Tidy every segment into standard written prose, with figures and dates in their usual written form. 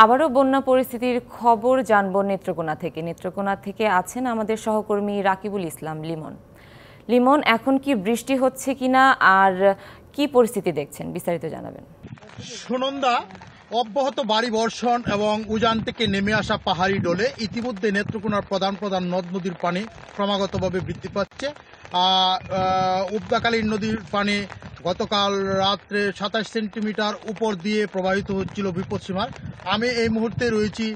আবারও বন্যা পরিস্থিতির খবর জানব নেত্রকোনা থেকে আছেন আমাদের সহকর্মী রাকিবুল ইসলাম লিমন। লিমন, এখন কি বৃষ্টি হচ্ছে কিনা আর কি পরিস্থিতি দেখছেন, বিস্তারিত জানাবেন। সুনন্দা, অব্যাহত ভারী বর্ষণ এবং উজান থেকে নেমে আসা পাহাড়ি ডলে ইতিমধ্যে নেত্রকোনার প্রধান নদ নদীর পানি ক্রমাগতভাবে বৃদ্ধি পাচ্ছে। উবদাকালীন নদীর পানি গতকাল রাত্রে 27 সেন্টিমিটার উপর দিয়ে প্রবাহিত হচ্ছিল বিপদসীমার। আমি এই মুহূর্তে রয়েছি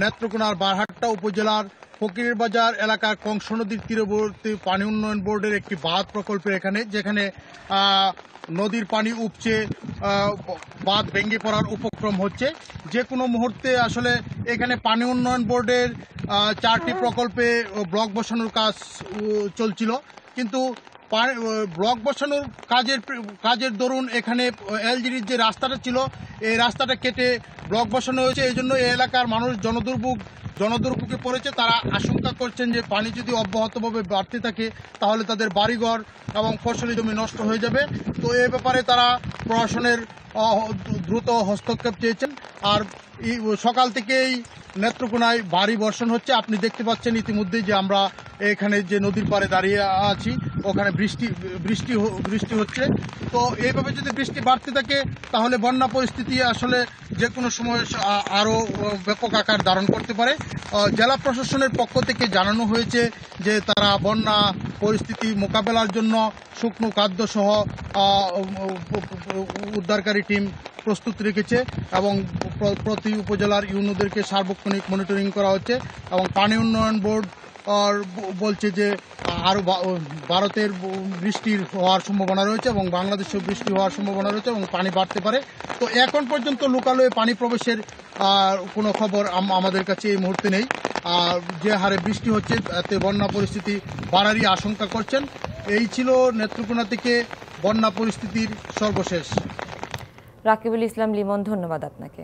নেত্রকোনার বারহাট্টা উপজেলার ফকিরের বাজার এলাকার কংস নদীর তীরবর্তী পানি উন্নয়ন বোর্ডের একটি বাঁধ প্রকল্পের এখানে, যেখানে নদীর পানি উপচে বাঁধ ভেঙে পড়ার উপক্রম হচ্ছে। যে কোনো মুহূর্তে আসলে এখানে পানি উন্নয়ন বোর্ডের 4টি প্রকল্পে ব্লক বসানোর কাজ চলছিল, কিন্তু ব্লক বসানোর কাজের দরুন এখানে এলজিডির যে রাস্তাটা ছিল এই রাস্তাটা কেটে ব্লক বসানো হয়েছে। এই জন্য এই এলাকার মানুষ জনদুর্ভোগে পড়েছে। তারা আশঙ্কা করছেন যে পানি যদি অব্যাহতভাবে বাড়তে থাকে তাহলে তাদের বাড়িঘর এবং ফসলি জমি নষ্ট হয়ে যাবে। তো এ ব্যাপারে তারা প্রশাসনের দ্রুত হস্তক্ষেপ চেয়েছেন। আর সকাল থেকেই নেত্রকোনায় ভারী বর্ষণ হচ্ছে। আপনি দেখতে পাচ্ছেন ইতিমধ্যেই যে আমরা এখানে যে নদীর পাড়ে দাঁড়িয়ে আছি, ওখানে বৃষ্টি হচ্ছে। তো এইভাবে যদি বৃষ্টি বাড়তে থাকে তাহলে বন্যা পরিস্থিতি আসলে যে কোনো সময় আরও ব্যাপক আকার ধারণ করতে পারে। জেলা প্রশাসনের পক্ষ থেকে জানানো হয়েছে যে তারা বন্যা পরিস্থিতি মোকাবেলার জন্য শুকনো খাদ্য সহ উদ্ধারকারী টিম প্রস্তুত রেখেছে এবং প্রতি উপজেলার ইউনোদেরকে সার্বক্ষণিক মনিটরিং করা হচ্ছে। এবং পানি উন্নয়ন বোর্ড বলছে যে আরও ভারতের বৃষ্টির হওয়ার সম্ভাবনা রয়েছে এবং বাংলাদেশেও বৃষ্টি হওয়ার সম্ভাবনা রয়েছে এবং পানি বাড়তে পারে। তো এখন পর্যন্ত লোকালয়ে পানি প্রবেশের কোনো খবর আমাদের কাছে এই মুহূর্তে নেই। যে হারে বৃষ্টি হচ্ছে তাতে বন্যা পরিস্থিতি বাড়ারই আশঙ্কা করছেন। এই ছিল নেত্রকোনা থেকে বন্যা পরিস্থিতির সর্বশেষ। রাকিবুল ইসলাম লিমন, ধন্যবাদ আপনাকে।